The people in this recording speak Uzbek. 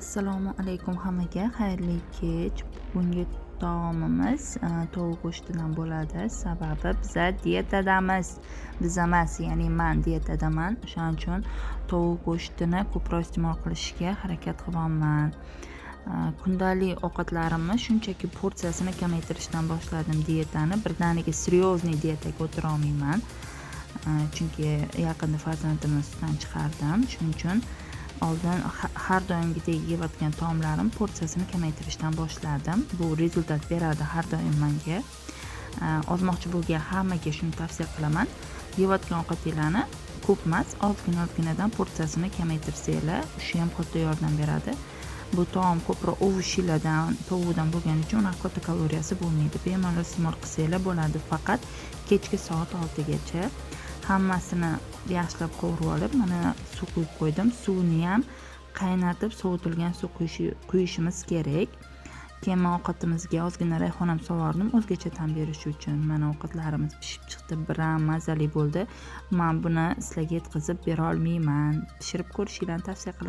Assalomu alaykum hammaga, xayrli kech. Bugungi taomimiz tovuq go'shtidan bo'ladi. Sababi biza diyetadamiz. Biz emas, ya'ni men diyetadaman. O'shaning uchun tovuq go'shtini ko'proq iste'mol qilishga harakat qilyapman. Kundalik ovqatlarimni shunchaki porsiyasini kamaytirishdan boshladim diyetani. Birdaniga серьезный diyetaga o'tira olmayman. Chunki yaqinda farzandimni sutdan chiqardim. Shuning uchun oldin har doimgidek yeyotgan taomlarim porsiyasini kamaytirishdan boshladim. Bu rezultat beradi har doim menga. Ozmoqchi bo'lgan hammaga shuni tavsiya qilaman. Yeyotgan ovqatinglarni ko'p emas, ozginadan porsiyasini kamaytirsanglar, shu ham katta yordam beradi. Bu taom ko'proq ovishlardan, tovuqdan bo'lgani uchun unaqa katta kaloriyasi bo'lmaydi. Bemalol iste'mol qilsanglar bo'ladi, faqat kechki soat 6 gacha. Hammasini yaxshilab qovurib olib, mana suv quyib qo'ydim. Suvni ham qaynatib, sovutilgan suv quyishimiz kerak. Keyin ovqatimizga ozgina rayhon ham sovordim, o'zgacha ta'm berishi uchun. Mana ovqatlarimiz pishib chiqdi, biram mazali bo'ldi. Men buni sizlarga yetkazib bera olmayman. Pishirib ko'rishinglarni tavsiya qilaman.